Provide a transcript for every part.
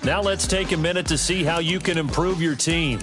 Now let's take a minute to see how you can improve your team.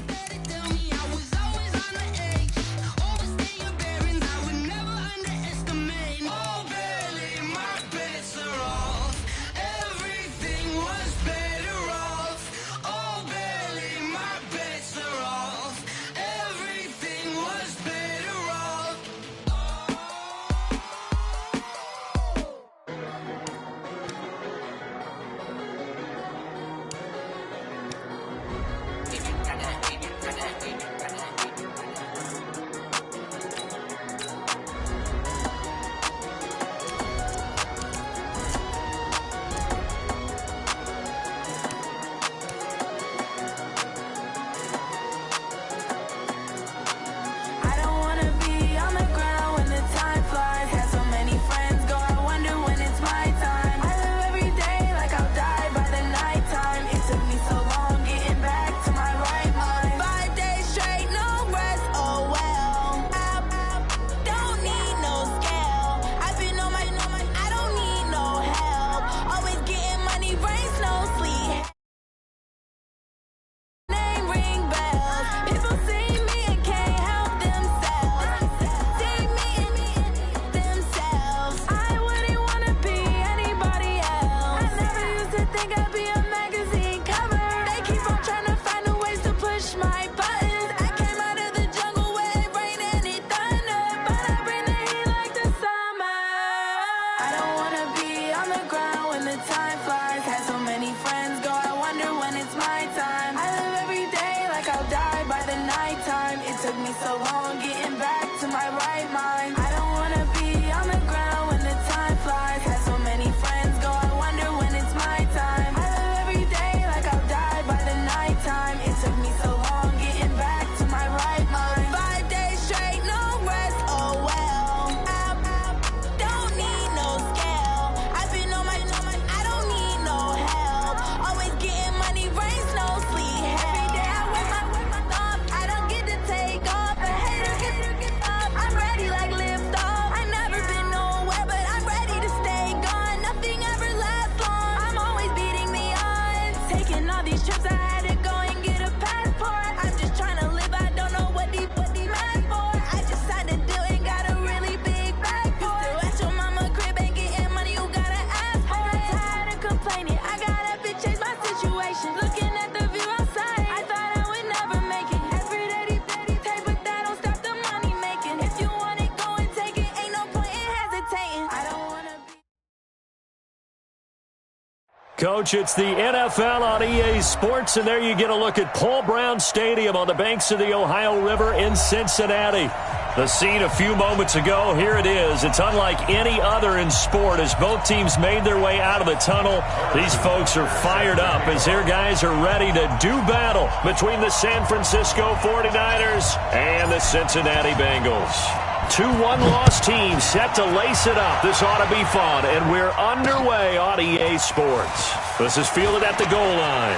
Coach, it's the NFL on EA Sports, and there you get a look at Paul Brown Stadium on the banks of the Ohio River in Cincinnati. The scene a few moments ago, here it is. It's unlike any other in sport as both teams made their way out of the tunnel. These folks are fired up as their guys are ready to do battle between the San Francisco 49ers and the Cincinnati Bengals. Two one-loss teams set to lace it up. This ought to be fun, and we're underway on EA Sports. This is fielded at the goal line.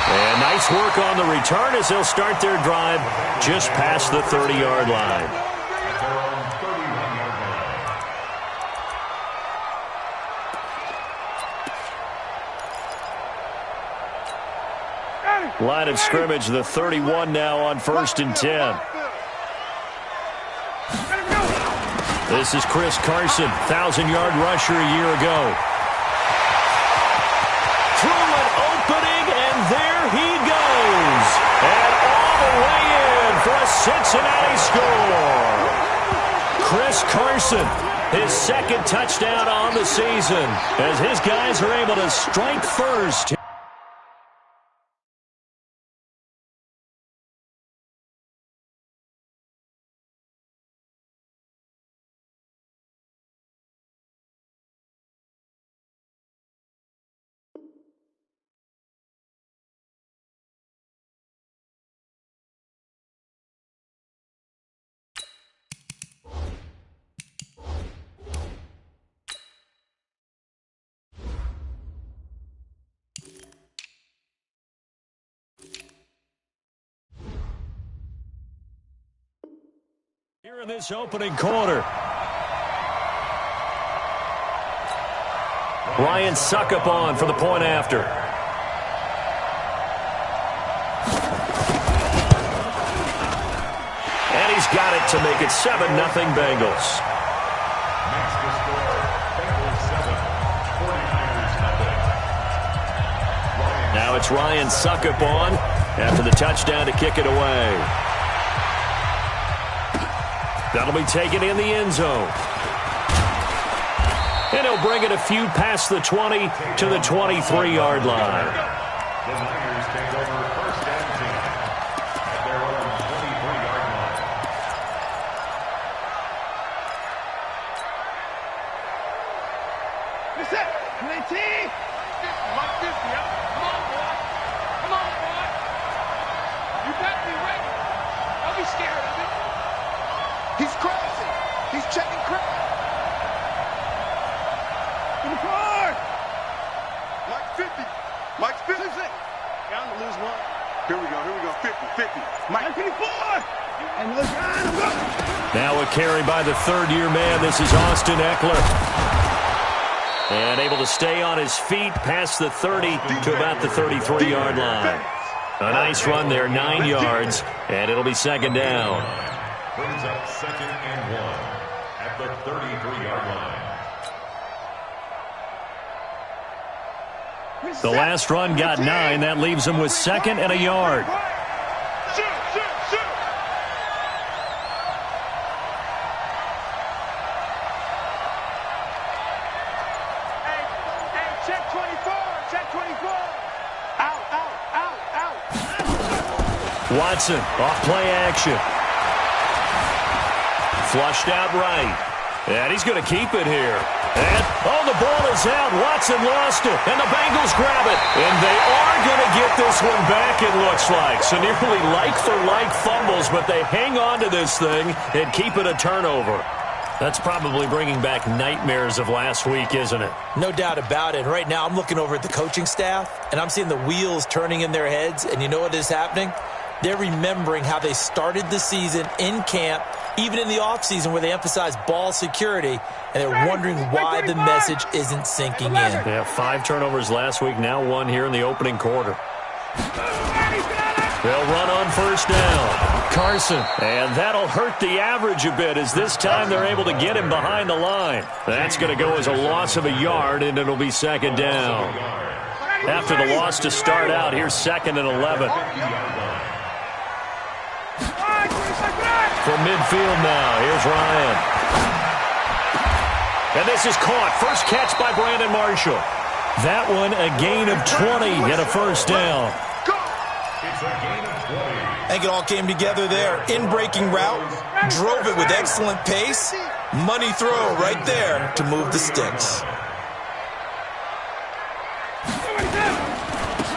And nice work on the return as they'll start their drive just past the 30-yard line. Line of scrimmage, the 31 now on 1st and 10. This is Chris Carson, 1,000-yard rusher a year ago. Through an opening, and there he goes. And all the way in for a Cincinnati score. Chris Carson, his second touchdown on the season, as his guys are able to strike first. Here in this opening quarter. Ryan Suckup on for the point after. And he's got it to make it 7-0 Bengals. Now it's Ryan Suckup on after the touchdown to kick it away. That'll be taken in the end zone. And he'll bring it a few past the 20 to the 23-yard line. The Niners take over first and 10 at their own 23-yard line. What's that? 19? Like 50, huh? Come on, boy. Come on, boy. You better be ready. Don't be scared of it. He's crossing. He's checking crowd. To the car. Mike 50. Mike's 50. Down to lose one. Here we go. 50. Mike 54. And look, now a carry by the third-year man. This is Austin Eckler. And able to stay on his feet past the 30 to about the 33-yard line. A nice run there, 9 yards, and it'll be second down. Brings up 2nd and 1 at the 33-yard line. The last run got 9. That leaves him with 2nd and a yard. Shoot. Hey, check 24. Out. Watson, off play action. Flushed out right. And he's going to keep it here. And, the ball is out. Watson lost it. And the Bengals grab it. And they are going to get this one back, it looks like. So nearly like-for-like fumbles, but they hang on to this thing and keep it a turnover. That's probably bringing back nightmares of last week, isn't it? No doubt about it. Right now, I'm looking over at the coaching staff, and I'm seeing the wheels turning in their heads. And you know what is happening? They're remembering how they started the season in camp, even in the offseason where they emphasized ball security, and they're wondering why the message isn't sinking in. They have 5 turnovers last week, now 1 here in the opening quarter. They'll run on first down. Carson, and that'll hurt the average a bit as this time they're able to get him behind the line. That's going to go as a loss of a yard, and it'll be second down. After the loss to start out, here's 2nd and 11. From midfield now, here's Ryan. And this is caught. First catch by Brandon Marshall. That one a gain of 20 and a first down. It's a gain of 20. I think it all came together there. In-breaking route, drove it with excellent pace. Money throw right there to move the sticks.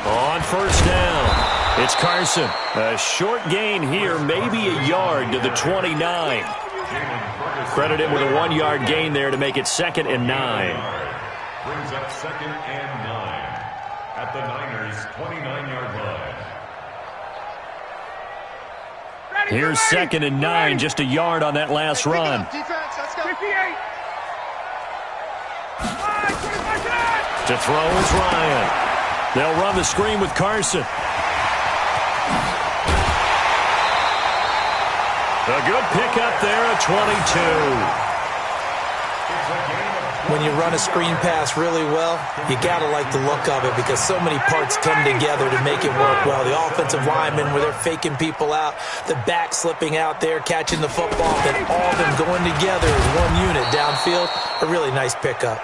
On first down, it's Carson. A short gain here, maybe a yard to the 29. Credit him with a 1-yard gain there to make it 2nd and 9. Brings up 2nd and 9 at the Niners' 29-yard line. Here's 2nd and 9, just a yard on that last run. To throw is Ryan. They'll run the screen with Carson. A good pickup there at 22. When you run a screen pass really well, you got to like the look of it because so many parts come together to make it work well. The offensive linemen where they're faking people out, the back slipping out there, catching the football, then all of them going together as one unit downfield. A really nice pickup.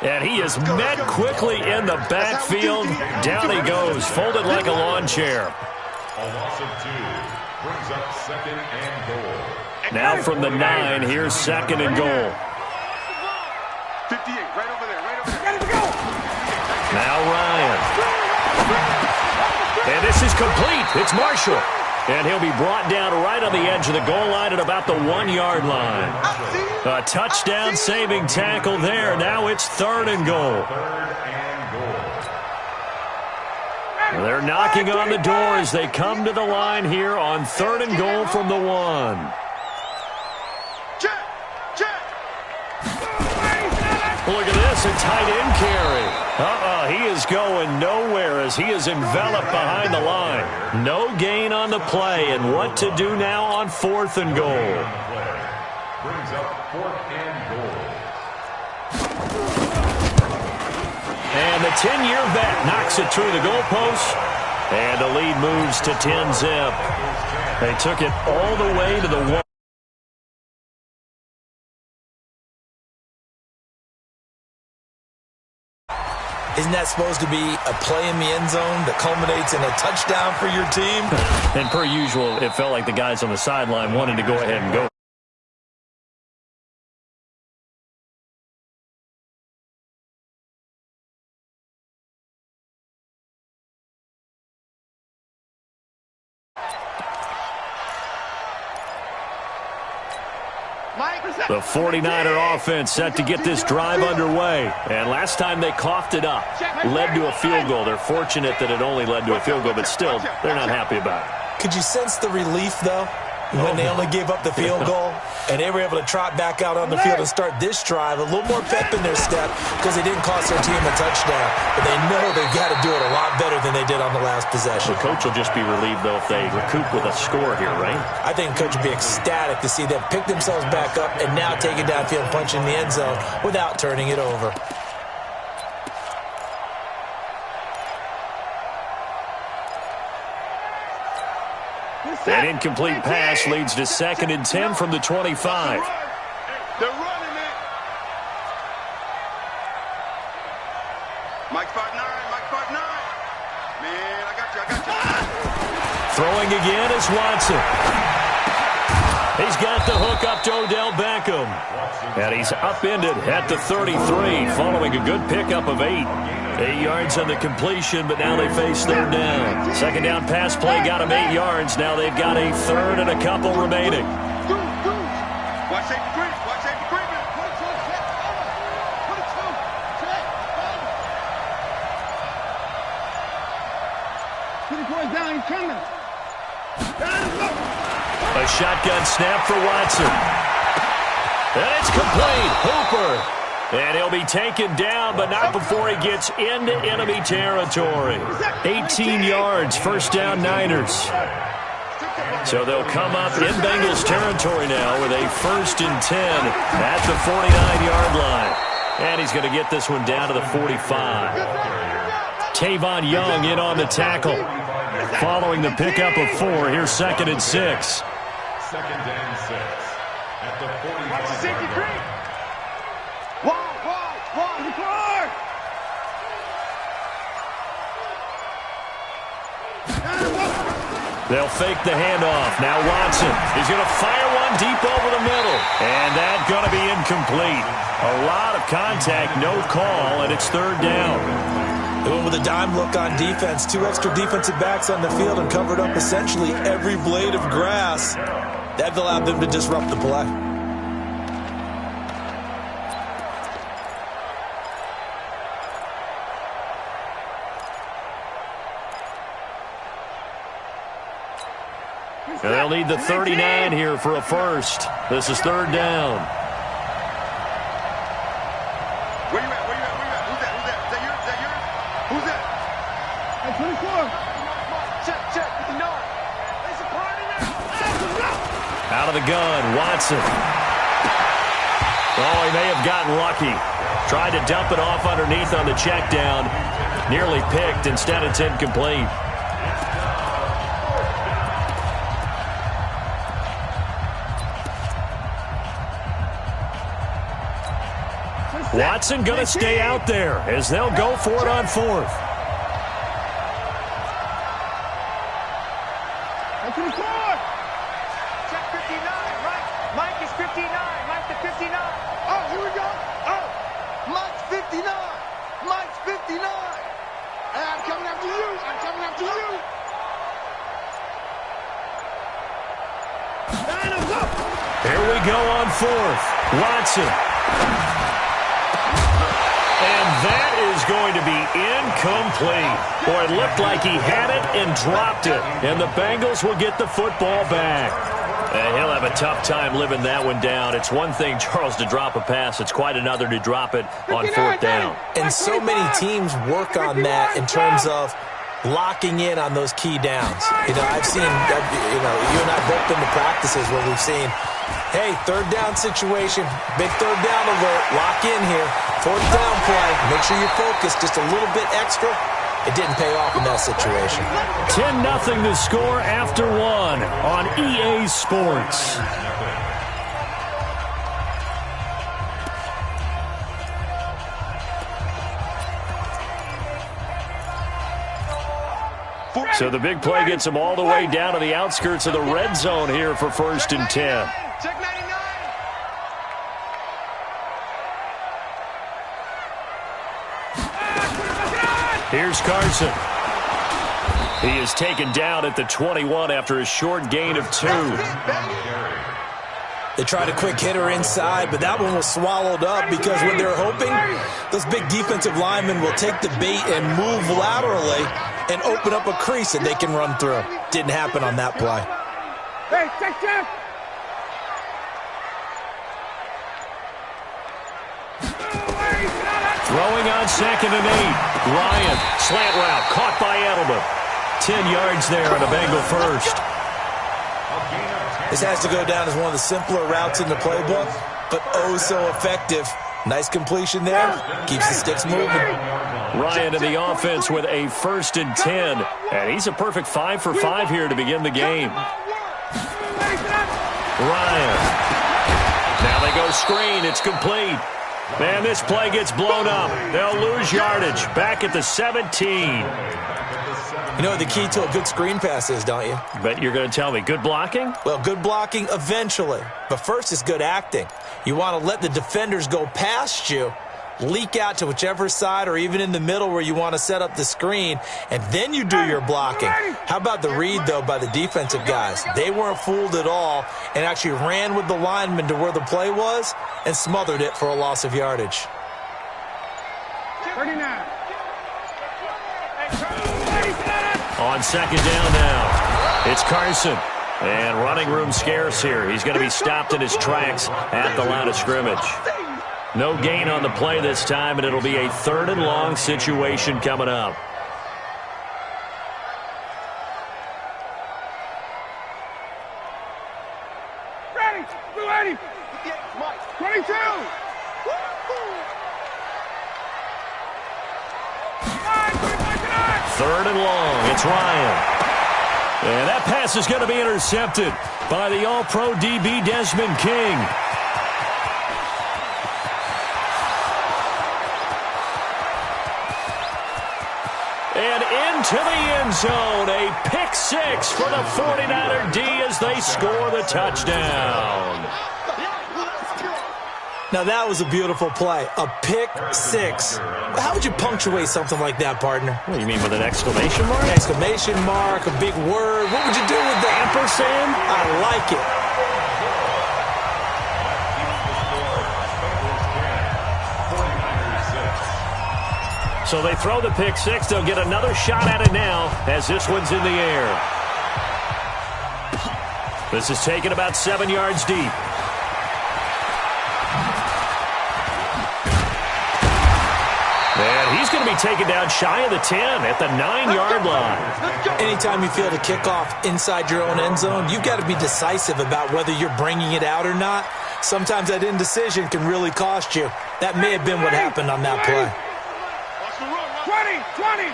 And he is met quickly in the backfield. Down he goes, folded like a lawn chair. A loss of 2 brings up 2nd and goal. Now from the 9, here's 2nd and goal. 58, right over there. Ready to go. Now Ryan. And this is complete. It's Marshall. And he'll be brought down right on the edge of the goal line at about the 1-yard line. A touchdown-saving tackle there. Now it's 3rd and goal. They're knocking on the door as they come to the line here on 3rd and goal from the 1. Look at this, a tight end carry. He is going nowhere as he is enveloped behind the line. No gain on the play, and what to do now on 4th and goal. Brings up 4th and goal. And the 10-year vet knocks it through the goalpost, and the lead moves to 10-zip. They took it all the way to the 1. Isn't that supposed to be a play in the end zone that culminates in a touchdown for your team? And per usual, it felt like the guys on the sideline wanted to go ahead and go. The 49er offense set to get this drive underway. And last time they coughed it up, led to a field goal. They're fortunate that it only led to a field goal, but still, they're not happy about it. Could you sense the relief, though, when they only gave up the field goal and they were able to trot back out on the field and start this drive? A little more pep in their step because they didn't cost their team a touchdown. But they know they've got to do it a lot better than they did on the last possession. The coach will just be relieved, though, if they recoup with a score here, right? I think the coach would be ecstatic to see them pick themselves back up and now take it downfield and punch in the end zone without turning it over. That incomplete pass leads to 2nd and 10 from the 25. They're running it. Mike 5'9", Mike 5'9". Man, I got you. Throwing again is Watson. He's got the hook up to Odell Beckham. And he's upended at the 33, following a good pickup of 8. 8 yards on the completion, but now they face 3rd down. 2nd down pass play got them 8 yards. Now they've got a 3rd and a couple remaining. Watch safety green. Watch safety green. Down, he's coming. A shotgun snap for Watson. And it's complete. Hooper. And he'll be taken down, but not before he gets into enemy territory. 18 yards, 1st down Niners. So they'll come up in Bengals territory now with a 1st and 10 at the 49-yard line. And he's going to get this one down to the 45. Tavon Young in on the tackle. Following the pickup of 4, here's 2nd and 6. 2nd and 6 at the 45. They'll fake the handoff. Now Watson is going to fire one deep over the middle. And that's going to be incomplete. A lot of contact, no call, and it's 3rd down. They went with a dime look on defense. 2 extra defensive backs on the field and covered up essentially every blade of grass. That allowed them to disrupt the play. And they'll need the 39 here for a 1st. This is 3rd down. Where you at? Where you at? Where you at? Who's that? Who's that? Is that yours? Is that yours? Who's that? Hey, 24. Check. With the yard. There's a party now. Out of the gun, Watson. Oh, he may have gotten lucky. Tried to dump it off underneath on the check down. Nearly picked. Instead, it's incomplete. Watson going to stay out there as they'll go for it on 4th. Check 59, right? Mike is 59. Mike the 59. Oh, here we go. Oh, Mike's 59. Mike's 59. And I'm coming after you. I'm coming after you. Here we go on 4th. Watson. And that is going to be incomplete. Boy, it looked like he had it and dropped it. And the Bengals will get the football back. And he'll have have a tough time living that one down. It's one thing, Charles, to drop a pass. It's quite another to drop it on fourth down. And so many teams work on that in terms of locking in on those key downs. I've seen, you and I both been to practices where we've seen, hey, third down situation, big third down alert, lock in here, fourth down play, make sure you're focused just a little bit extra. It didn't pay off in that situation. 10-0 the score after one on EA Sports. So the big play gets him all the way down to the outskirts of the red zone here for 1st and 10. Check 99. Here's Carson. He is taken down at the 21 after a short gain of 2. They tried a quick hitter inside, but that one was swallowed up because what they're hoping, those big defensive linemen will take the bait and move laterally and open up a crease that they can run through. Didn't happen on that play. Hey, check. Throwing on 2nd and 8. Ryan, slant route, caught by Edelman. 10 yards there on a Bengal first. This has to go down as one of the simpler routes in the playbook, but oh so effective. Nice completion there. Keeps the sticks moving. Ryan in the offense with a 1st and 10. And he's a perfect 5 for 5 here to begin the game. Ryan. Now they go screen. It's complete. And this play gets blown up. They'll lose yardage. Back at the 17. You know what the key to a good screen pass is, don't you? Bet you're going to tell me. Good blocking? Well, good blocking eventually. But first is good acting. You want to let the defenders go past you, leak out to whichever side or even in the middle where you want to set up the screen, and then you do your blocking. How about the read, though, by the defensive guys? They weren't fooled at all and actually ran with the lineman to where the play was and smothered it for a loss of yardage. 39. On 2nd down now, it's Carson. And running room scarce here. He's going to be stopped in his tracks at the line of scrimmage. No gain on the play this time, and it'll be a 3rd and long situation coming up. Ready. 22. 3rd and long. It's Ryan. And that pass is going to be intercepted by the All-Pro DB Desmond King. And into the end zone, a pick 6 for the 49er D as they score the touchdown. Now, that was a beautiful play. A pick 6. How would you punctuate something like that, partner? What do you mean, with an exclamation mark? Exclamation mark, a big word. What would you do with that? Ampersand? I like it. So they throw the pick 6. They'll get another shot at it now as this one's in the air. This is taken about 7 yards deep. And he's going to be taken down shy of the 10 at the 9-yard line. Anytime you feel the kickoff inside your own end zone, you've got to be decisive about whether you're bringing it out or not. Sometimes that indecision can really cost you. That may have been what happened on that play. 20.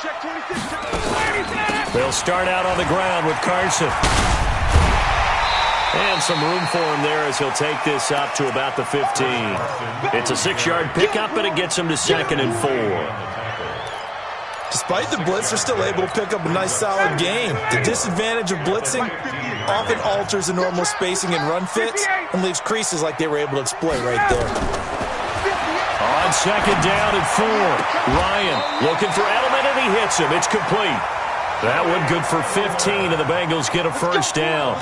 Check 26. They'll start out on the ground with Carson. And some room for him there as he'll take this up to about the 15. It's a 6-yard pickup, and it gets him to 2nd and 4. Despite the blitz, they're still able to pick up a nice, solid gain. The disadvantage of blitzing often alters the normal spacing and run fits and leaves creases like they were able to exploit right there. On 2nd down and 4, Ryan looking for Edelman, and he hits him. It's complete. That one good for 15, and the Bengals get a 1st down.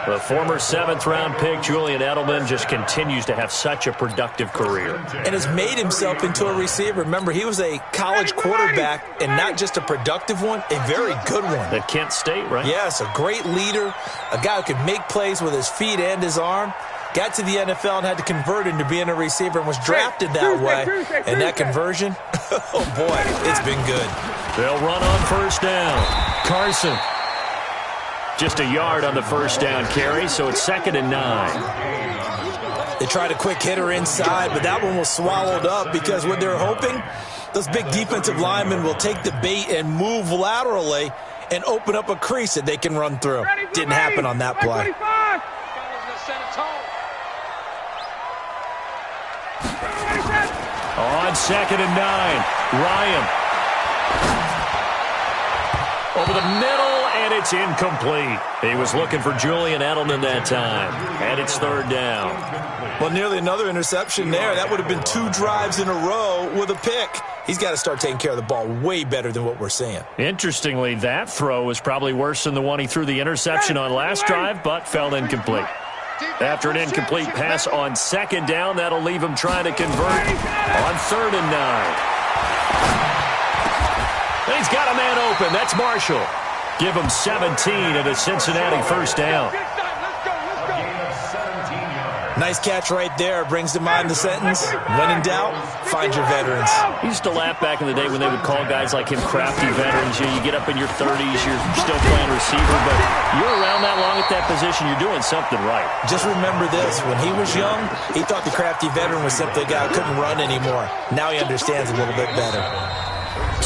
The former 7th-round pick, Julian Edelman, just continues to have such a productive career. And has made himself into a receiver. Remember, he was a college quarterback, and not just a productive one, a very good one. At Kent State, right? Yes, a great leader, a guy who could make plays with his feet and his arm. Got to the NFL and had to convert into being a receiver and was drafted that way. And that conversion, oh boy, it's been good. They'll run on first down. Carson. Just a yard on the first down carry, so it's 2nd and 9. They tried a quick hitter inside, but that one was swallowed up because what they're hoping, those big defensive linemen will take the bait and move laterally and open up a crease that they can run through. Didn't happen on that play. On 2nd and 9, Ryan. Over the middle, and it's incomplete. He was looking for Julian Edelman that time, and it's 3rd down. Well, nearly another interception there. That would have been 2 drives in a row with a pick. He's got to start taking care of the ball way better than what we're seeing. Interestingly, that throw was probably worse than the one he threw the interception on last drive, but fell incomplete. After an incomplete pass on 2nd down, that'll leave him trying to convert on 3rd and 9. He's got a man open. That's Marshall. Give him 17 at a Cincinnati first down. Nice catch right there. Brings to mind the sentence, when in doubt, find your veterans. I used to laugh back in the day when they would call guys like him crafty veterans. You get up in your 30s, you're still playing receiver, but you're around that long at that position, you're doing something right. Just remember this. When he was young, he thought the crafty veteran was simply a guy who couldn't run anymore. Now he understands a little bit better.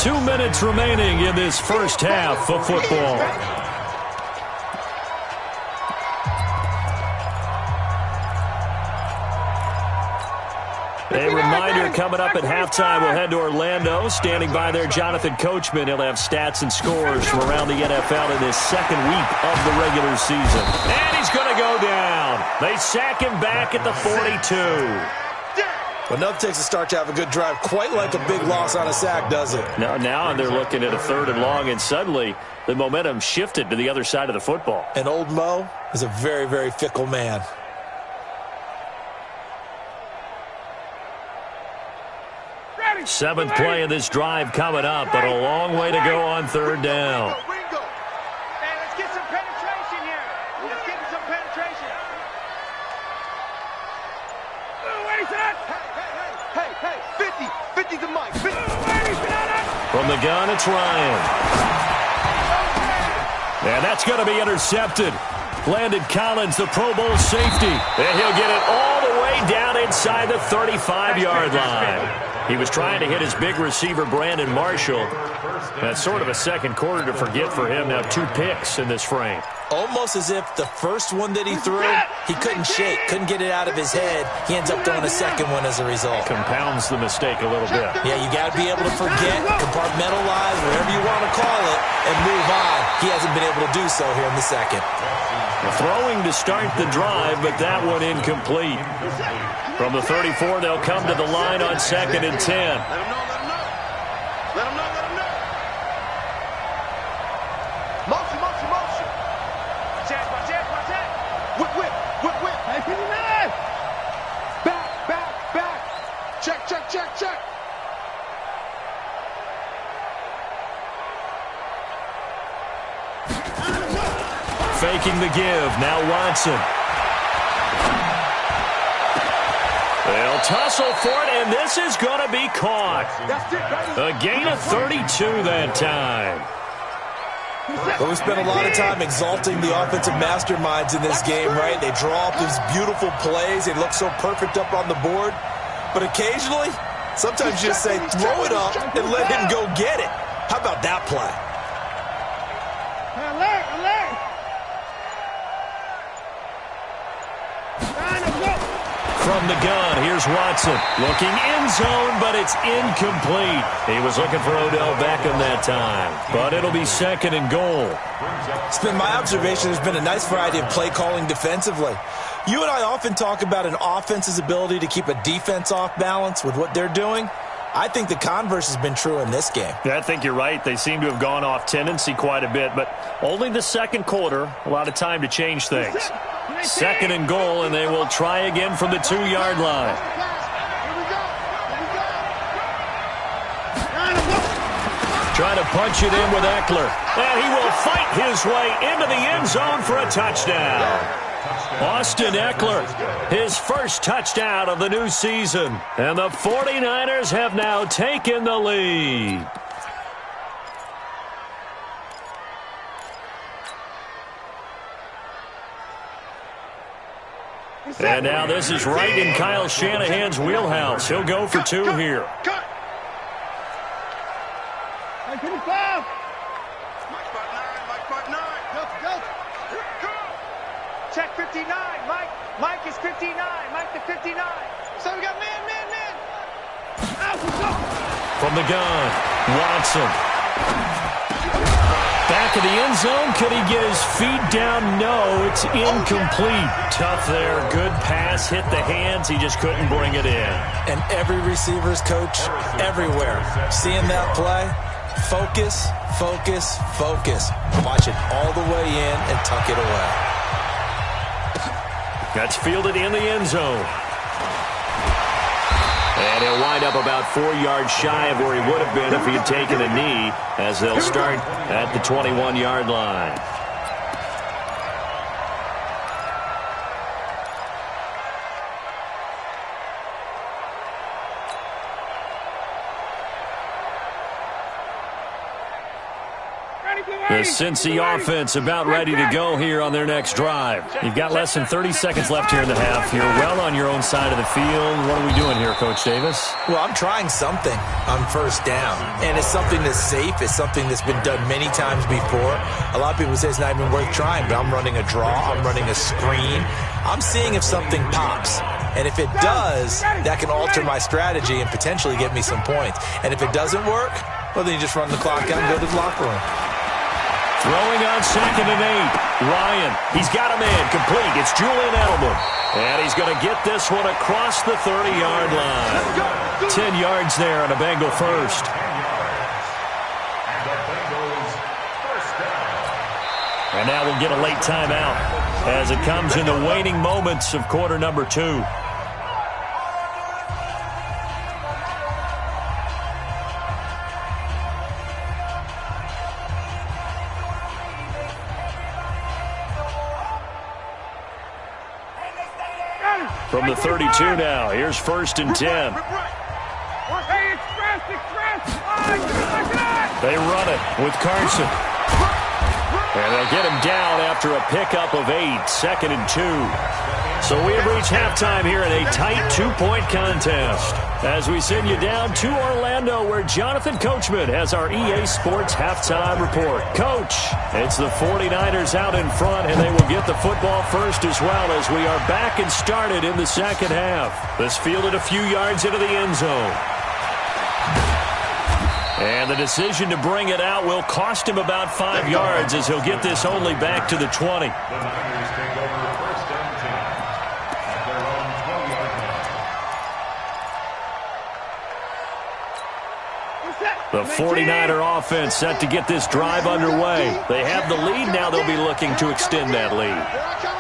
2 minutes remaining in this first half of football. A reminder coming up at halftime, we'll head to Orlando. Standing by there, Jonathan Coachman. He'll have stats and scores from around the NFL in this 2nd week of the regular season. And he's going to go down. They sack him back at the 42. Well, nothing takes a start to have a good drive, quite like a big loss on a sack, does it? Now they're looking at a 3rd and long, and suddenly the momentum shifted to the other side of the football. And old Mo is a very, very fickle man. Seventh play of this drive coming up, but a long way to go on 3rd down. Hey, let's get some penetration here. Let's get some penetration. Hey, 50's the mic. From the gun, it's Ryan. And that's going to be intercepted. Landon Collins, the Pro Bowl safety. And he'll get it all the way down inside the 35-yard line. He was trying to hit his big receiver, Brandon Marshall. That's sort of a second quarter to forget for him. Now 2 picks in this frame. Almost as if the first one that he threw, he couldn't shake, couldn't get it out of his head. He ends up throwing a second one as a result. Compounds the mistake a little bit. Yeah, you got to be able to forget, compartmentalize, whatever you want to call it, and move on. He hasn't been able to do so here in the second. Throwing to start the drive, but that one incomplete. From the 34, they'll come to the line on 2nd and 10. Let him know. Motion. Whip. Hey, man. Back. Check. Faking the give. Now Watson. They'll tussle for it, and this is going to be caught. A gain of 32 that time. But we spent a lot of time exalting the offensive masterminds in this game, right? They draw up these beautiful plays. They look so perfect up on the board. But occasionally, sometimes you just say, throw it up and let him go get it. How about that play? Alert. From the gun, here's Watson. Looking in zone, but it's incomplete. He was looking for Odell Beckham that time. But it'll be 2nd and goal. It's been my observation there's been a nice variety of play calling defensively. You and I often talk about an offense's ability to keep a defense off balance with what they're doing. I think the converse has been true in this game. Yeah, I think you're right. They seem to have gone off tendency quite a bit, but only the second quarter, a lot of time to change things. Second and goal, and they will try again from the 2-yard line. Trying to punch it in with Eckler. And he will fight his way into the end zone for a touchdown. Austin Eckler, his first touchdown of the new season. And the 49ers have now taken the lead. And now this is right in Kyle Shanahan's wheelhouse. He'll go for 2 here. Check 59. Mike is 59. Mike to 59. So we got man. From the gun, Watson. Back of the end zone. Could he get his feet down? No, it's incomplete. Tough there. Good pass. Hit the hands. He just couldn't bring it in. And every receiver's coach everywhere. Seeing that play, focus, focus, focus. Watch it all the way in and tuck it away. That's fielded in the end zone. And he'll wind up about 4 yards shy of where he would have been if he had taken a knee, as they'll start at the 21-yard line. The Cincy offense about ready to go here on their next drive. You've got less than 30 seconds left here in the half. You're well on your own side of the field. What are we doing here, Coach Davis? Well, I'm trying something on first down, and it's something that's safe. It's something that's been done many times before. A lot of people say it's not even worth trying, but I'm running a draw. I'm running a screen. I'm seeing if something pops. And if it does, that can alter my strategy and potentially get me some points. And if it doesn't work, well, then you just run the clock out and go to the locker room. Throwing on 2nd and 8. Ryan, he's got a man complete. It's Julian Edelman. And he's going to get this one across the 30-yard line. 10 yards there on a Bengal first. And now we'll get a late timeout as it comes in the waning moments of quarter number 2. From the 32 now, here's 1st and 10. They run it with Carson. And they'll get him down after a pickup of 8, 2nd and 2. So we have reached halftime here in a tight 2-point contest as we send you down to Orlando, where Jonathan Coachman has our EA Sports halftime report. Coach, it's the 49ers out in front, and they will get the football first as well as we are back and started in the second half. This fielded a few yards into the end zone. And the decision to bring it out will cost him about 5 yards, as he'll get this only back to the 20. The Niners take over 1st and 10 at their own 12-yard line. The 49er offense set to get this drive underway. They have the lead. Now they'll be looking to extend that lead.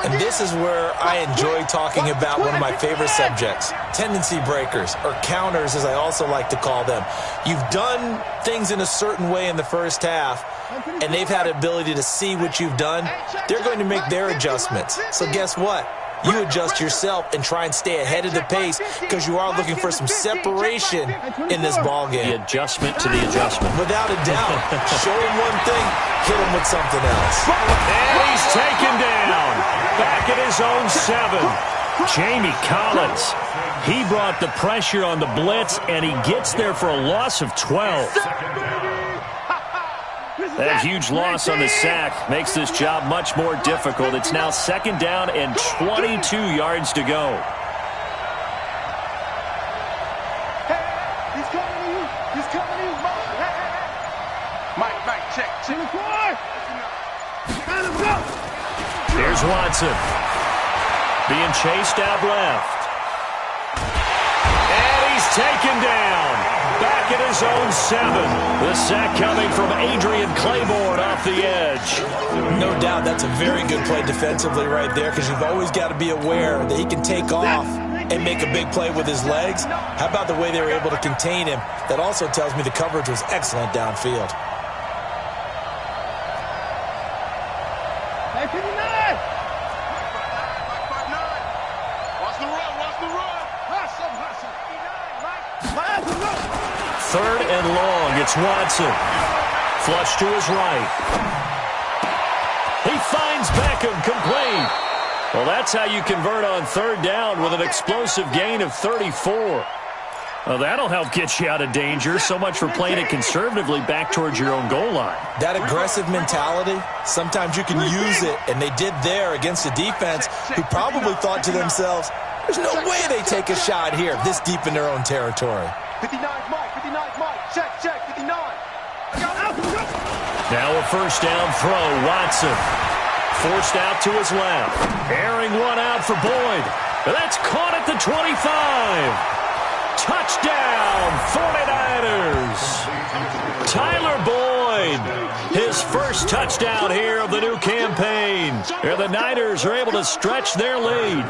And this is where I enjoy talking about one of my favorite subjects, tendency breakers, or counters as I also like to call them. You've done things in a certain way in the first half, and they've had ability to see what you've done. They're going to make their adjustments. So guess what? You adjust yourself and try and stay ahead of the pace, because you are looking for some separation in this ball game. The adjustment to the adjustment. Without a doubt. Show him one thing, hit him with something else. And he's taken down. Back at his own 7. Jamie Collins. He brought the pressure on the blitz, and he gets there for a loss of 12. That huge loss on the sack makes this job much more difficult. It's now 2nd down and 22 yards to go. He's coming to you. He's coming to you. Mike, check. Here's Watson. Being chased out left. And he's taken down. back at his own 7. The sack coming from Adrian Claiborne off the edge. No doubt that's a very good play defensively right there, because you've always got to be aware that he can take off and make a big play with his legs. How about the way they were able to contain him? That also tells me the coverage was excellent downfield. Hey, 59! Watch the run, watch the run! Hustle, hustle! 3rd and long, it's Watson. Flush to his right. He finds Beckham, complete. Well, that's how you convert on 3rd down with an explosive gain of 34. Well, that'll help get you out of danger. So much for playing it conservatively back towards your own goal line. That aggressive mentality, sometimes you can use it, and they did there against a defense who probably thought to themselves, there's no way they take a shot here this deep in their own territory. 59 Mike, 59 Mike, check, 59. Now a 1st down throw, Watson. Forced out to his left. Airing one out for Boyd. That's caught at the 25. Touchdown, 49ers. Tyler Boyd, his first touchdown here of the new campaign. And the Niners are able to stretch their lead.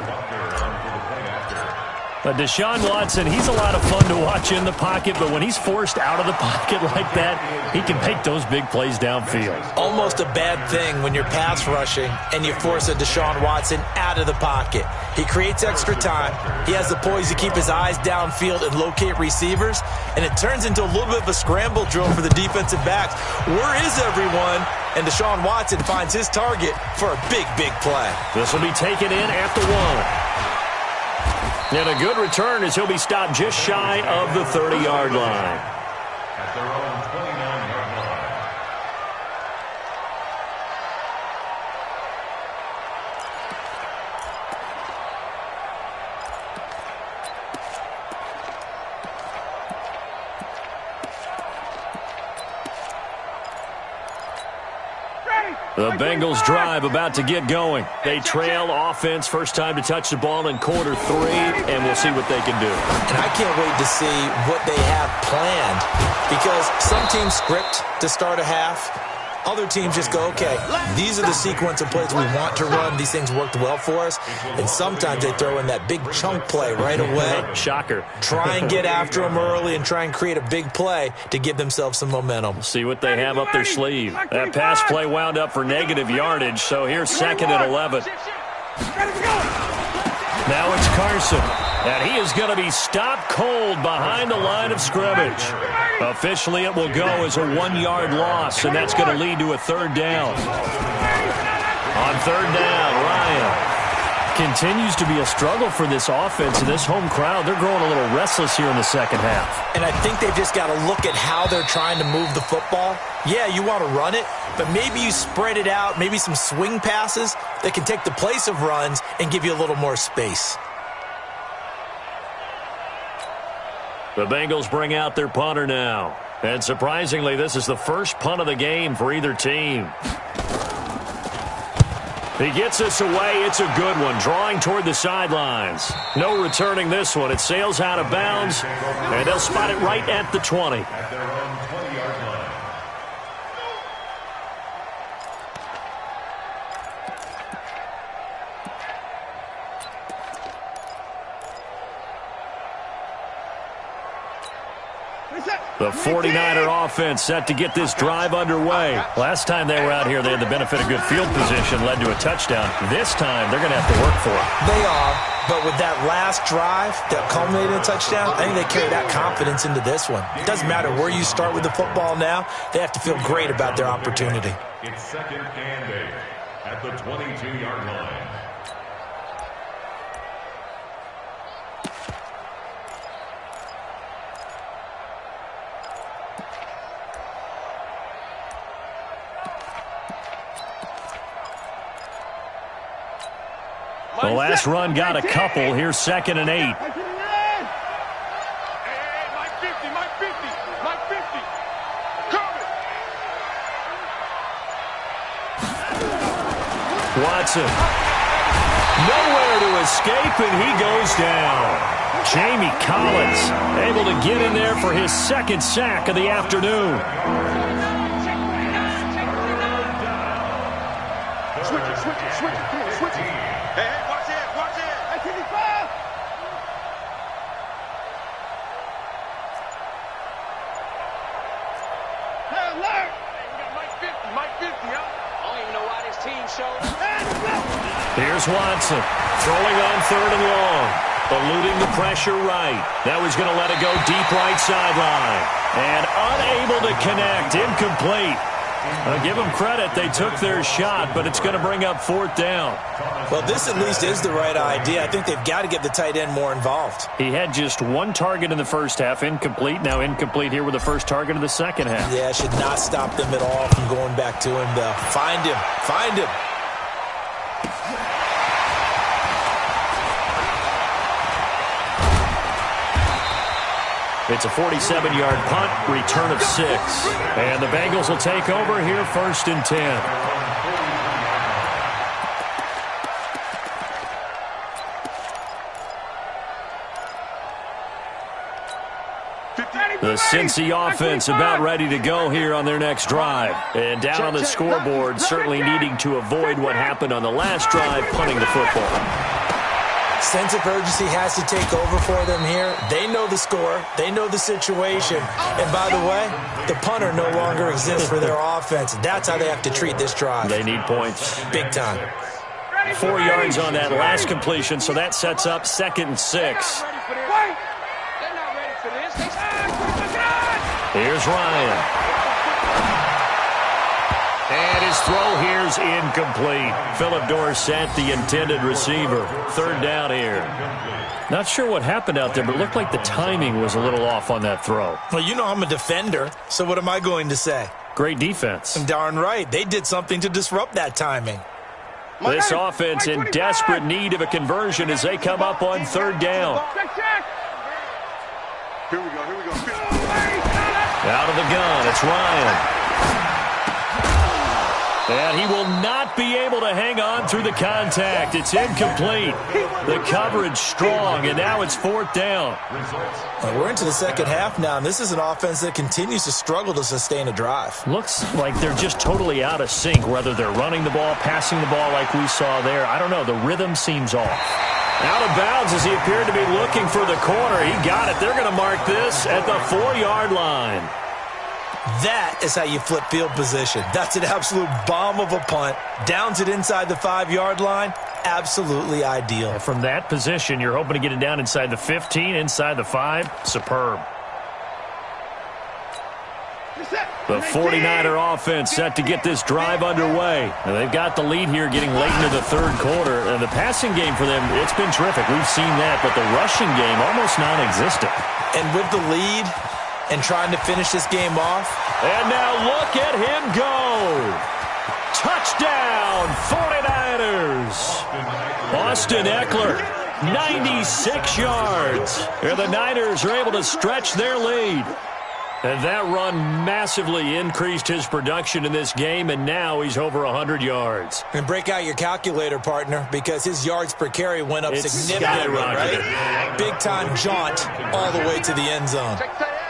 But Deshaun Watson, he's a lot of fun to watch in the pocket, but when he's forced out of the pocket like that, he can make those big plays downfield. Almost a bad thing when you're pass rushing and you force a Deshaun Watson out of the pocket. He creates extra time. He has the poise to keep his eyes downfield and locate receivers, and it turns into a little bit of a scramble drill for the defensive backs. Where is everyone? And Deshaun Watson finds his target for a big, big play. This will be taken in at the 1. And a good return as he'll be stopped just shy of the 30-yard line. At their own 29-yard line. The Bengals drive about to get going. They trail offense, first time to touch the ball in quarter 3, and we'll see what they can do. And I can't wait to see what they have planned, because some teams script to start a half. Other teams just go, okay, these are the sequence of plays we want to run. These things worked well for us. And sometimes they throw in that big chunk play right away. Shocker. Try and get after them early and try and create a big play to give themselves some momentum. See what they have up their sleeve. That pass play wound up for negative yardage, so here's 2nd and 11. Now it's Carson, and he is going to be stopped cold behind the line of scrimmage. Officially, it will go as a 1-yard loss, and that's going to lead to a 3rd down. On 3rd down, Ryan continues to be a struggle for this offense and this home crowd. They're growing a little restless here in the second half. And I think they've just got to look at how they're trying to move the football. Yeah, you want to run it, but maybe you spread it out, maybe some swing passes that can take the place of runs and give you a little more space. The Bengals bring out their punter now. And surprisingly, this is the first punt of the game for either team. He gets us away. It's a good one, drawing toward the sidelines. No returning this one. It sails out of bounds, and they'll spot it right at the 20. At their own 20-yard line. The 49er offense set to get this drive underway. Last time they were out here, they had the benefit of good field position, led to a touchdown. This time, they're going to have to work for it. They are, but with that last drive that culminated in a touchdown, I think they carry that confidence into this one. It doesn't matter where you start with the football now. They have to feel great about their opportunity. It's 2nd and 8 at the 22-yard line. The last run got a couple. Here's 2nd and 8. Hey, Mike 50, Mike 50, Mike 50. Coming. Watson Nowhere to escape, and he goes down. Jamie Collins able to get in there for his second sack of the afternoon. Switch it. Hey, watch it. Hey, 55. Hey, alert. Mike 50, huh? I don't even know why this team showed. Here's Watson throwing on 3rd and long. Eluding the pressure right. That was going to let it go deep right sideline. And unable to connect. Incomplete. Give them credit. They took their shot, but it's going to bring up 4th down. Well, this at least is the right idea. I think they've got to get the tight end more involved. He had just 1 target in the first half. Incomplete. Now incomplete here with the first target of the second half. Yeah, should not stop them at all from going back to him, though. Find him. It's a 47-yard punt, return of 6. And the Bengals will take over here 1st and 10. The Cincy offense about ready to go here on their next drive. And down on the scoreboard, certainly needing to avoid what happened on the last drive, punting the football. Sense of urgency has to take over for them here. They know the score. They know the situation. And by the way, the punter no longer exists for their offense. That's how they have to treat this drive. They need points. Big time. 4 yards on that last completion, so that sets up 2nd and 6. Here's Ryan. And his throw here's incomplete. Philip Dorsett, the intended receiver. 3rd down here. Not sure what happened out there, but it looked like the timing was a little off on that throw. Well, you know I'm a defender, so what am I going to say? Great defense. Darn right. They did something to disrupt that timing. This offense in desperate need of a conversion as they come up on 3rd down. Here we go. Out of the gun, it's Ryan. And he will not be able to hang on through the contact. It's incomplete. The coverage strong, and now it's 4th down. We're into the second half now, and this is an offense that continues to struggle to sustain a drive. Looks like they're just totally out of sync, whether they're running the ball, passing the ball like we saw there. I don't know. The rhythm seems off. Out of bounds as he appeared to be looking for the corner. He got it. They're going to mark this at the 4-yard line. That is how you flip field position. That's an absolute bomb of a punt. Downs it inside the 5-yard line. Absolutely ideal. And from that position, you're hoping to get it down inside the 15, inside the 5. Superb. The 49er offense set to get this drive underway. And they've got the lead here getting late into the 3rd quarter. And the passing game for them, it's been terrific. We've seen that. But the rushing game, almost non-existent. And with the lead and trying to finish this game off. And now look at him go. Touchdown, 49ers. Austin Eckler, 96 yards. And the Niners are able to stretch their lead. And that run massively increased his production in this game, and now he's over 100 yards. And break out your calculator, partner, because his yards per carry went up significantly, right? Big-time jaunt all the way to the end zone. Check tight.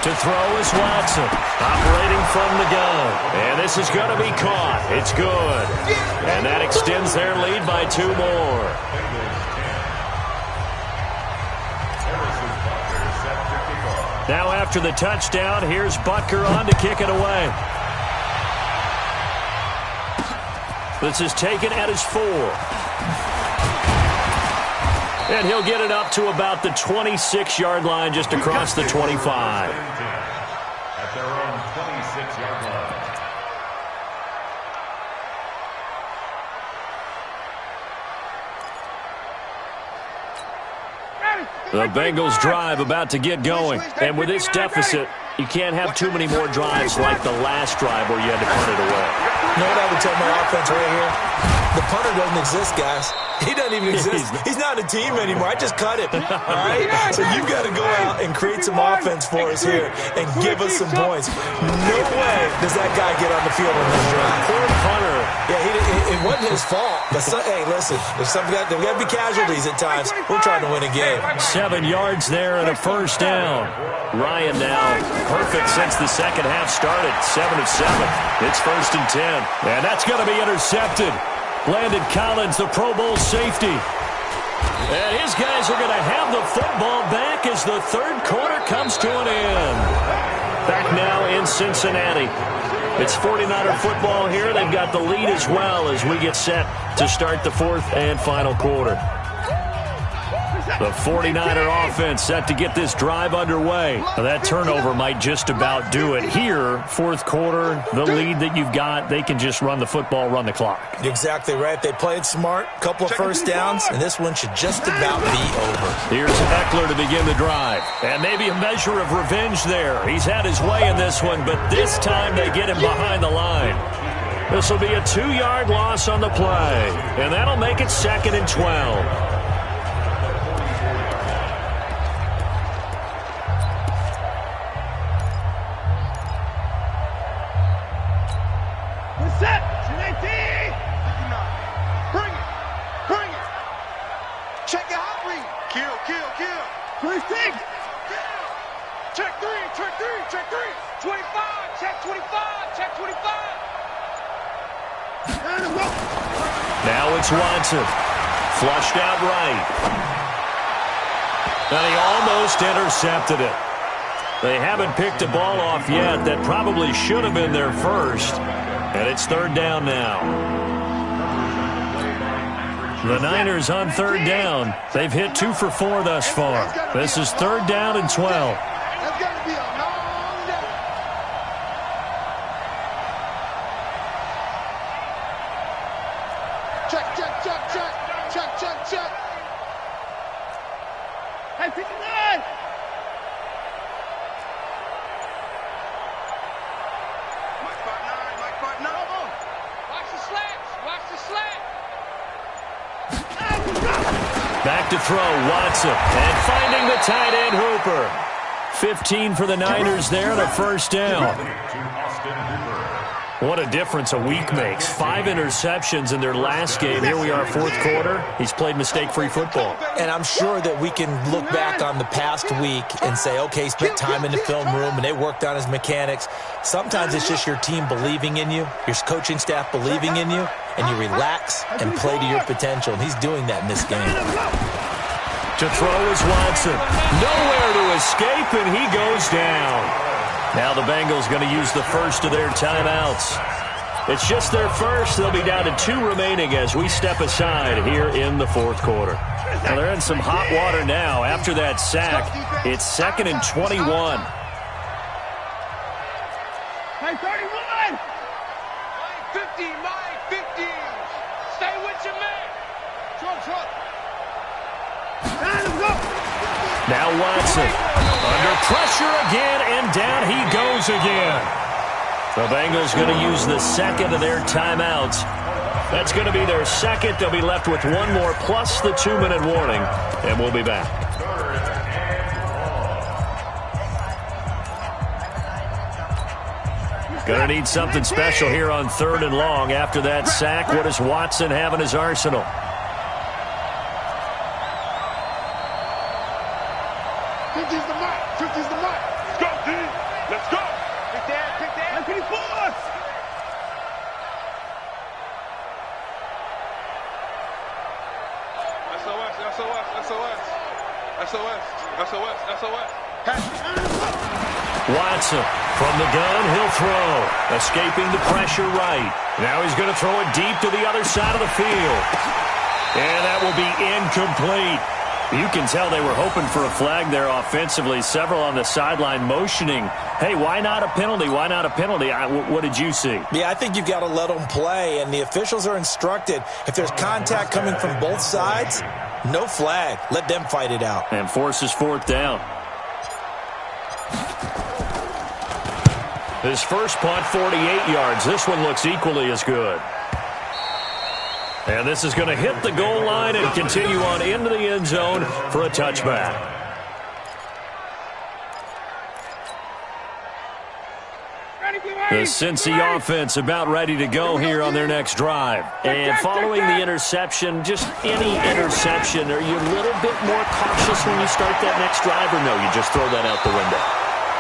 To throw is Watson, operating from the gun. And this is going to be caught. It's good. And that extends their lead by 2 more. Now after the touchdown, here's Butker on to kick it away. This is taken at his 4. And he'll get it up to about the 26-yard line just across the 25. At their own 26-yard line. The Bengals drive about to get going. And with this deficit, You can't have too many more drives like the last drive where you had to punt it away. You know what I would tell my offense right here? The punter doesn't exist, guys. He doesn't even exist. He's not a team anymore. I just cut him. All right? So you've got to go out and create some offense for us here and give us some points. No way does that guy get on the field on this drive. Poor punter. Yeah, it wasn't his fault. But, hey, listen, there's got to be casualties at times. We're trying to win a game. 7 yards there and a first down. Ryan now perfect since the second half started. 7 of 7. It's 1st and 10. And that's going to be intercepted. Landon Collins, the Pro Bowl safety. And his guys are going to have the football back as the third quarter comes to an end. Back now in Cincinnati. It's 49er football here. They've got the lead as well as we get set to start the fourth and final quarter. The 49er offense set to get this drive underway. Now that turnover might just about do it. Here, fourth quarter, the lead that you've got, they can just run the football, run the clock. Exactly right. They played smart, couple of first downs, and this one should just about be over. Here's Eckler to begin the drive. And maybe a measure of revenge there. He's had his way in this one, but this time they get him behind the line. This will be a 2-yard loss on the play, and that'll make it 2nd and 12. Set! 19! Bring it! Bring it! Check your hot read! Kill, kill, kill! 26! Check 3, check 3, check 3! 25, check 25, check 25! Now it's Watson. Flushed out right. And he almost intercepted it. They haven't picked a ball off yet. That probably should have been their first. And it's 3rd down now. The Niners on 3rd down. They've hit 2 for 4 thus far. This is 3rd down and 12. That's got to be a long day. Check, check, check, check. Check, check, check. Hey, 59! Back to throw, Watson. And finding the tight end, Hooper. 15 for the Niners there, the first down. What a difference a week makes. 5 interceptions in their last game. Here we are, fourth quarter. He's played mistake-free football. And I'm sure that we can look back on the past week and say, okay, he spent time in the film room and they worked on his mechanics. Sometimes it's just your team believing in you, your coaching staff believing in you, and you relax and play to your potential. And he's doing that in this game. To throw is Watson. Nowhere to escape, and he goes down. Now the Bengals going to use the first of their timeouts. It's just their first. They'll be down to 2 remaining as we step aside here in the fourth quarter. Now they're in some hot water now. After that sack, it's 2nd and 21. Hey, 31! 50, Mike, 50! Stay with your man! Truck. Let's go! Now Watson, under pressure again, and down he goes again. The Bengals going to use the second of their timeouts. That's going to be their second. They'll be left with 1 more plus the 2-minute warning, and we'll be back. Going to need something special here on 3rd and long. After that sack, what does Watson have in his arsenal? 50's the mark. 50's the mark. Let's go, D. Let's go. Pick that. 54. SOS. Watson from the gun, he'll throw. Escaping the pressure right. Now he's going to throw it deep to the other side of the field. And that will be incomplete. You can tell they were hoping for a flag there offensively. Several on the sideline motioning, hey, why not a penalty? Why not a penalty? What did you see? Yeah, I think you've got to let them play, and the officials are instructed. If there's contact coming from both sides, no flag. Let them fight it out. And forces 4th down. His first punt, 48 yards. This one looks equally as good. And this is going to hit the goal line and continue on into the end zone for a touchback. The Cincy offense about ready to go here on their next drive. And following the interception, just any interception, are you a little bit more cautious when you start that next drive, or no, you just throw that out the window?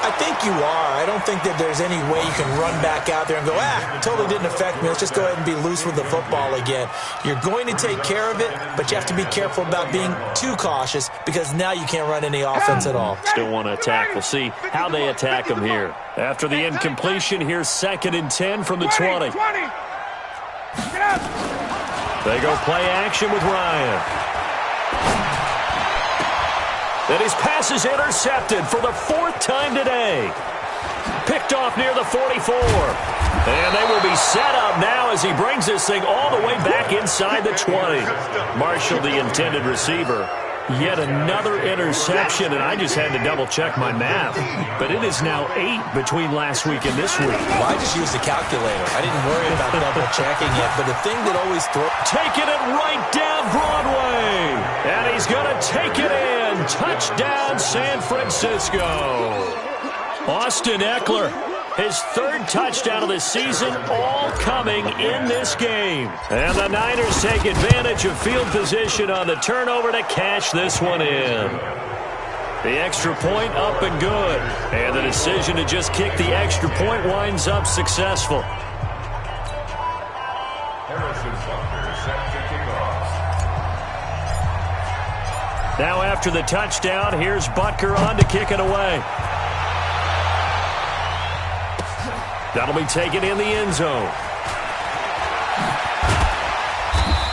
I think you are. I don't think that there's any way you can run back out there and go, totally didn't affect me. Let's just go ahead and be loose with the football again. You're going to take care of it, but you have to be careful about being too cautious because now you can't run any offense at all. Still want to attack. We'll see how they attack them here. After the incompletion, here's 2nd and 10 from the 20. They go play action with Ryan. And his pass is intercepted for the 4th time today. Picked off near the 44. And they will be set up now as he brings this thing all the way back inside the 20. Marshall, the intended receiver. Yet another interception, and I just had to double-check my math. But it is now 8 between last week and this week. Well, I just used the calculator. I didn't worry about double-checking it. But the thing that always throws... Taking it right down Broadway. And he's going to take it in. Touchdown, San Francisco. Austin Eckler, his 3rd touchdown of the season, all coming in this game. And the Niners take advantage of field position on the turnover to cash this one in. The extra point up and good. And the decision to just kick the extra point winds up successful. Now after the touchdown, here's Butker on to kick it away. That'll be taken in the end zone.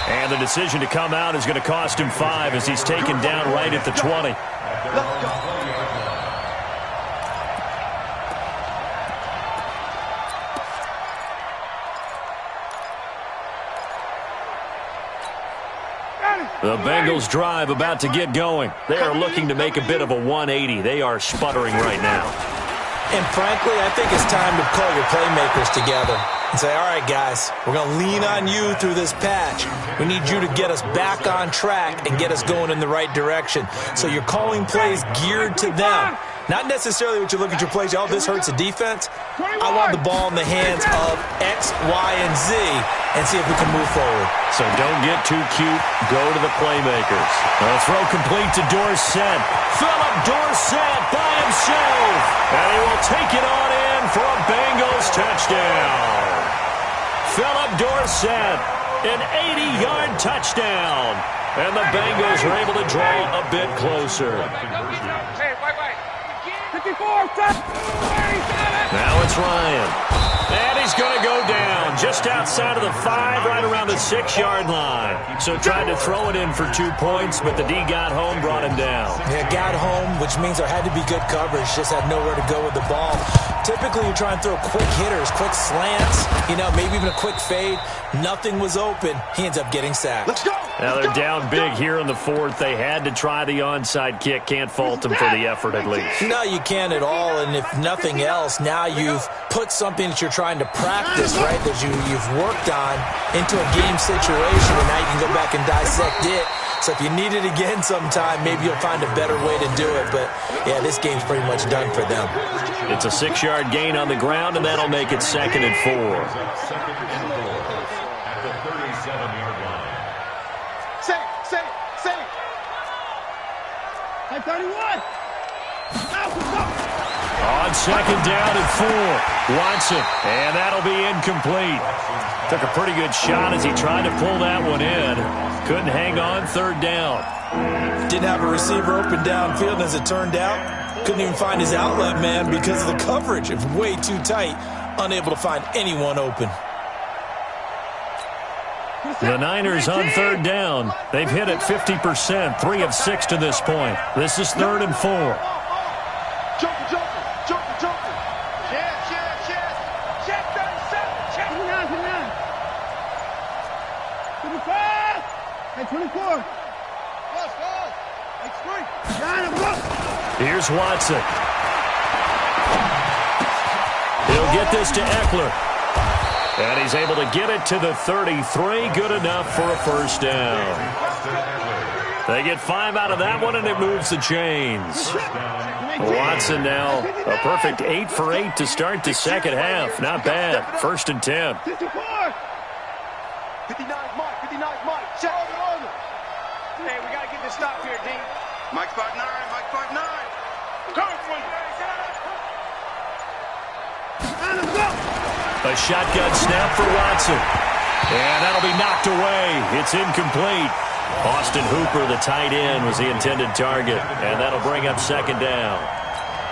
And the decision to come out is going to cost him 5 as he's taken down right at the 20. The Bengals drive about to get going. They are looking to make a bit of a 180. They are sputtering right now. And frankly, I think it's time to call your playmakers together and say, all right, guys, we're going to lean on you through this patch. We need you to get us back on track and get us going in the right direction. So you're calling plays geared to them. Not necessarily what you look at your plays, this hurts the defense. I want the ball in the hands of X, Y, and Z and see if we can move forward. So don't get too cute. Go to the playmakers. A throw complete to Dorsett. Philip Dorsett by himself. And he will take it on in for a Bengals touchdown. Philip Dorsett, an 80-yard touchdown. And the Bengals are able to draw a bit closer. Now it's Ryan. And he's going to go down just outside of the 5, right around the 6-yard line. So tried to throw it in for 2 points, but the D got home, brought him down. Yeah, got home, which means there had to be good coverage. Just had nowhere to go with the ball. Typically, you try and throw quick hitters, quick slants, maybe even a quick fade. Nothing was open. He ends up getting sacked. Let's go. Now they're down big here in the 4th. They had to try the onside kick. Can't fault them for the effort at least. No, you can't at all. And if nothing else, now you've put something that you're trying to practice, right, that you've worked on into a game situation, and now you can go back and dissect it. So if you need it again sometime, maybe you'll find a better way to do it. But, yeah, this game's pretty much done for them. It's a 6-yard gain on the ground, and that'll make it 2nd and 4. At the 37-yard line. Say. 31. On 2nd down and 4. Watson, and that'll be incomplete. Took a pretty good shot as he tried to pull that one in. Couldn't hang on 3rd down. Didn't have a receiver open downfield, as it turned out. Couldn't even find his outlet man because of the coverage. It was way too tight. Unable to find anyone open. The Niners on 3rd down. They've hit it 50%, 3 of 6 to this point. This is 3rd and 4. Jumper. Check 37. Check 29. 25. Hey, 24. Hey, 3. Here's Watson. He'll get this to Eckler. And he's able to get it to the 33. Good enough for a first down. They get 5 out of that one, and it moves the chains. Watson now a perfect 8 for 8 to start the second half. Not bad. 1st and 10. 59 Mike, 59 Mike. Check on the Hey, we got to get this stop here, D. Mike 5-9, Mike 5-9. Come for you. A shotgun snap for Watson. And that'll be knocked away. It's incomplete. Austin Hooper, the tight end, was the intended target. And that'll bring up 2nd down.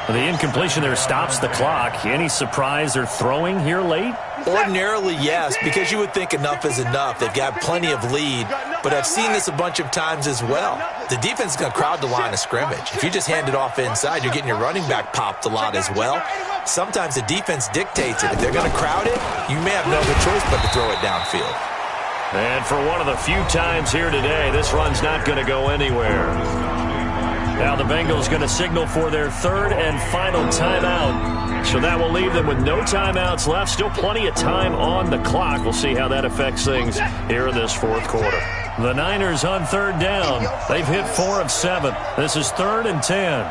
The incompletion there stops the clock. Any surprise they're throwing here late? Ordinarily, yes, because you would think enough is enough. They've got plenty of lead, but I've seen this a bunch of times as well. The defense is going to crowd the line of scrimmage. If you just hand it off inside, you're getting your running back popped a lot as well. Sometimes the defense dictates it. If they're going to crowd it, you may have no other choice but to throw it downfield. And for one of the few times here today, this run's not going to go anywhere. Now the Bengals going to signal for their 3rd and final timeout. So that will leave them with no timeouts left. Still plenty of time on the clock. We'll see how that affects things here in this 4th quarter. The Niners on 3rd down. They've hit 4 of 7. This is 3rd and 10.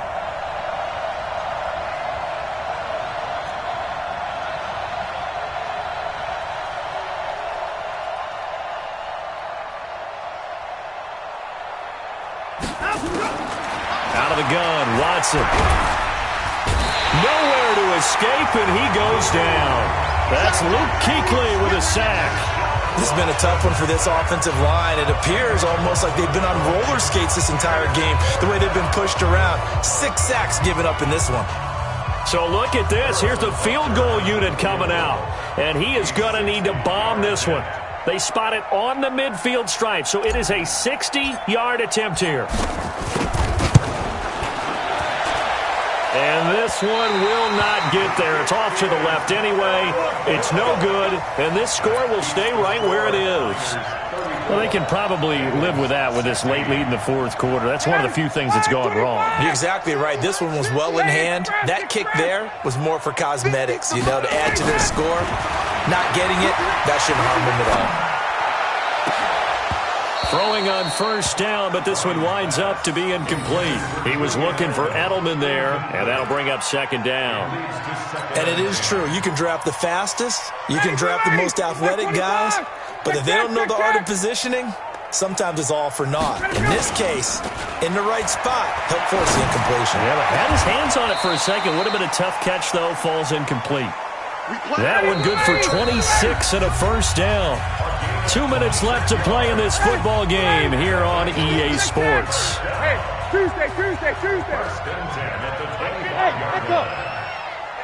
Out of the gun, Watson. Nowhere to escape, and he goes down. That's Luke Kuechly with a sack. This has been a tough one for this offensive line. It appears almost like they've been on roller skates this entire game, the way they've been pushed around. 6 sacks given up in this one. So look at this. Here's the field goal unit coming out, and he is going to need to bomb this one. They spot it on the midfield stripe, so it is a 60-yard attempt here. And this one will not get there. It's off to the left anyway. It's no good, and this score will stay right where it is. Well, they can probably live with that with this late lead in the 4th quarter. That's one of the few things that's gone wrong. You're exactly right. This one was well in hand. That kick there was more for cosmetics, to add to their score. Not getting it, that shouldn't harm them at all. Throwing on 1st down, but this one winds up to be incomplete. He was looking for Edelman there, and that'll bring up 2nd down. And it is true. You can draft the fastest. You can draft the most athletic guys. But if they don't know the art of positioning, sometimes it's all for naught. In this case, in the right spot, help force the incompletion. Yeah, but had his hands on it for a second. Would have been a tough catch, though. Falls incomplete. That one good for 26 and a 1st down. 2 minutes left to play in this football game here on EA Sports. Hey, Tuesday. Hey, let's go.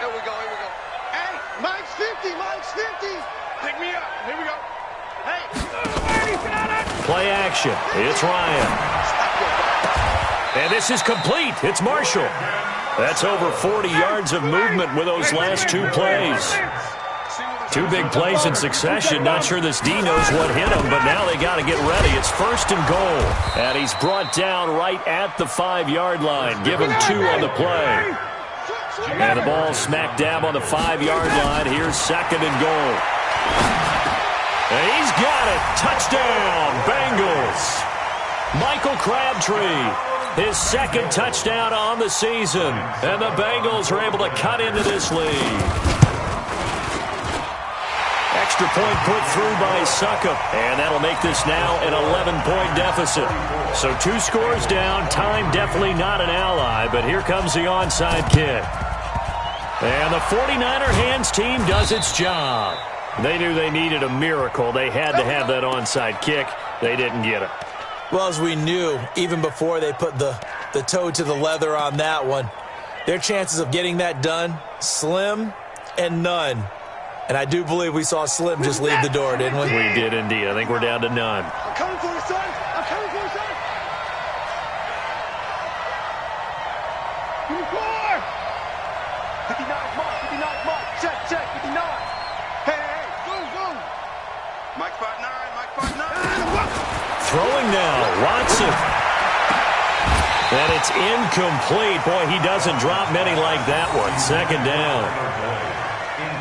Here we go. Hey, Mike's 50. Pick me up. Here we go. Hey. Play action. It's Ryan. And this is complete. It's Marshall. That's over 40 yards of movement with those last 2 plays. 2 big plays in succession. Not sure this D knows what hit him, but now they got to get ready. It's 1st and goal. And he's brought down right at the 5-yard line. Give him 2 on the play. And the ball smack dab on the 5-yard line. Here's 2nd and goal. And he's got it. Touchdown, Bengals. Michael Crabtree, his 2nd touchdown on the season. And the Bengals are able to cut into this lead. Extra point put through by Succop, and that'll make this now an 11-point deficit. So 2 scores down. Time definitely not an ally, but here comes the onside kick. And the 49er hands team does its job. They knew they needed a miracle. They had to have that onside kick. They didn't get it. Well, as we knew, even before they put the toe to the leather on that one, their chances of getting that done, slim and none. And I do believe we saw Slim just leave the door, didn't we? We did indeed. I think we're down to none. I'm coming for you, son. Give me 4. 59 mark. Check, 59. Hey, zoom. Mike 5-9. Throwing now, Watson. And it's incomplete. Boy, he doesn't drop many like that one. 2nd down.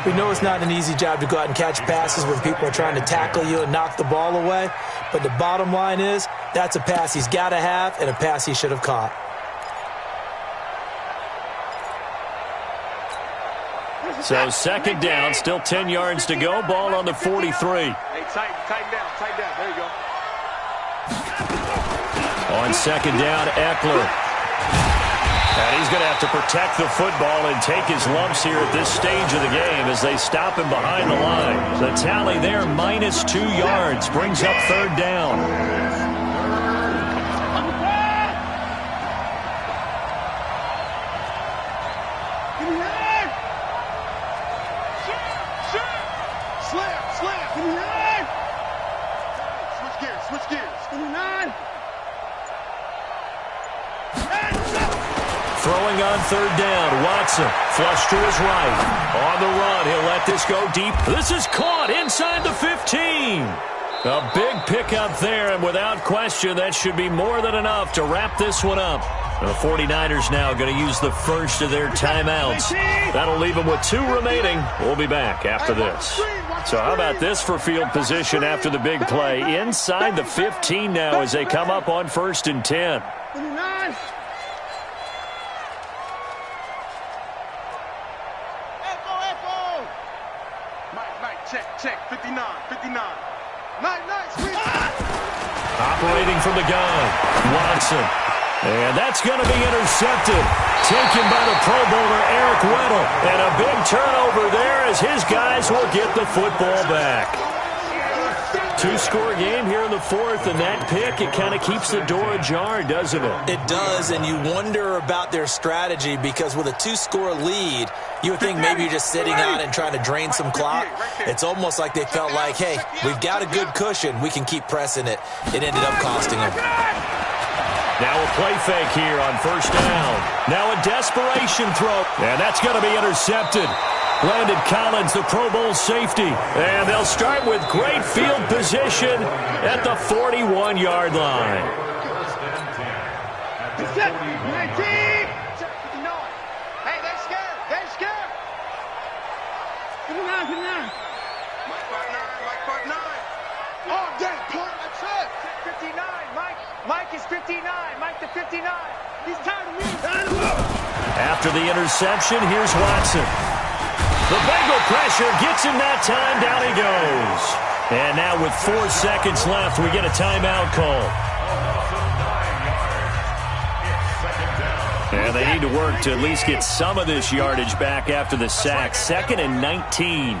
We know it's not an easy job to go out and catch passes when people are trying to tackle you and knock the ball away. But the bottom line is, that's a pass he's got to have and a pass he should have caught. So second down, still 10 yards to go. Ball on the 43. Hey, tighten down. There you go. On second down, Eckler. And he's going to have to protect the football and take his lumps here at this stage of the game as they stop him behind the line. The tally there, -2 yards, brings up third down. Throwing on third down, Watson, flush to his right. On the run, he'll let this go deep. This is caught inside the 15. A big pickup there, and without question, that should be more than enough to wrap this one up. The 49ers now going to use the first of their timeouts. That'll leave them with 2 remaining. We'll be back after this. So how about this for field position after the big play? Inside the 15 now as they come up on 1st and 10. Check, 59. Nice. Operating from the gun, Watson. And that's going to be intercepted. Taken by the Pro Bowler, Eric Weddle. And a big turnover there as his guys will get the football back. 2-score game here in the 4th, and that pick, it kind of keeps the door ajar, doesn't it? It does, and you wonder about their strategy because with a 2-score lead, you would think maybe you're just sitting out and trying to drain some clock. It's almost like they felt like, hey, we've got a good cushion. We can keep pressing it. It ended up costing them. Now a play fake here on 1st down. Now a desperation throw, and that's going to be intercepted. Landon Collins, the Pro Bowl safety. And they'll start with great field position at the 41-yard line. Hey, they're scared. Mike part 9. Oh, dang, that's it. 59, Mike is 59. Mike to 59. He's tired of me. After the interception, here's Watson. The Bengal pressure gets him that time. Down he goes. And now with 4 seconds left, we get a timeout call. And they need to work to at least get some of this yardage back after the sack. 2nd and 19.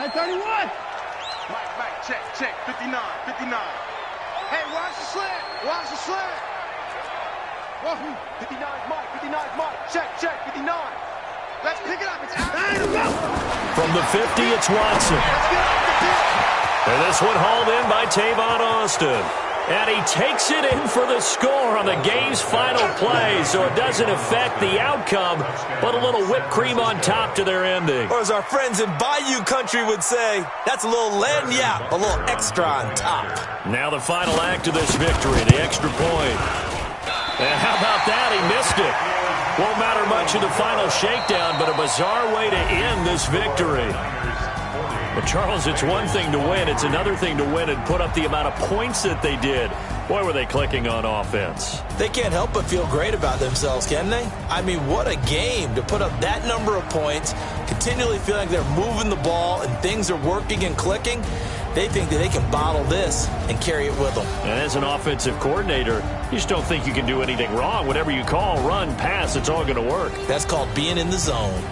Hey, 31. Mike, check. 59. Hey, watch the slant. 59, Mike. Check, 59. Let's pick it up. It's out. From the 50, it's Watson. And this one hauled in by Tavon Austin. And he takes it in for the score on the game's final play, so it doesn't affect the outcome, but a little whipped cream on top to their ending. Or as our friends in Bayou Country would say, that's a little lagniappe, a little extra on top. Now the final act of this victory, the extra point. And how about that? He missed it. Won't matter much in the final shakedown, but a bizarre way to end this victory. But, Charles, it's one thing to win. It's another thing to win and put up the amount of points that they did. Boy, were they clicking on offense. They can't help but feel great about themselves, can they? I mean, what a game to put up that number of points, continually feeling like they're moving the ball and things are working and clicking. They think that they can bottle this and carry it with them. And as an offensive coordinator, you just don't think you can do anything wrong. Whatever you call, run, pass, it's all going to work. That's called being in the zone.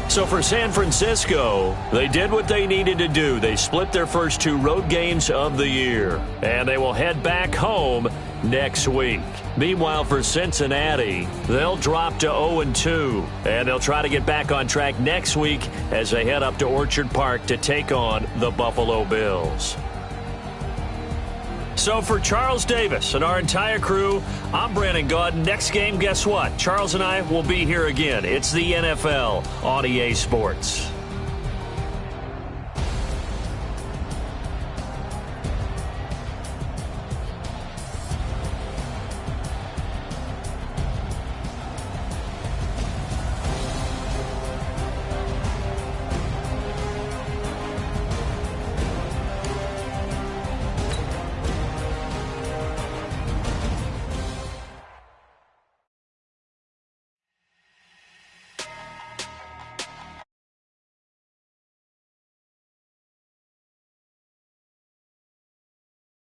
So for San Francisco, they did what they needed to do. They split their first 2 road games of the year, and they will head back home next week. Meanwhile, for Cincinnati, they'll drop to 0-2, and they'll try to get back on track next week as they head up to Orchard Park to take on the Buffalo Bills. So for Charles Davis and our entire crew, I'm Brandon Gaudin. Next game, guess what? Charles and I will be here again. It's the NFL on EA Sports.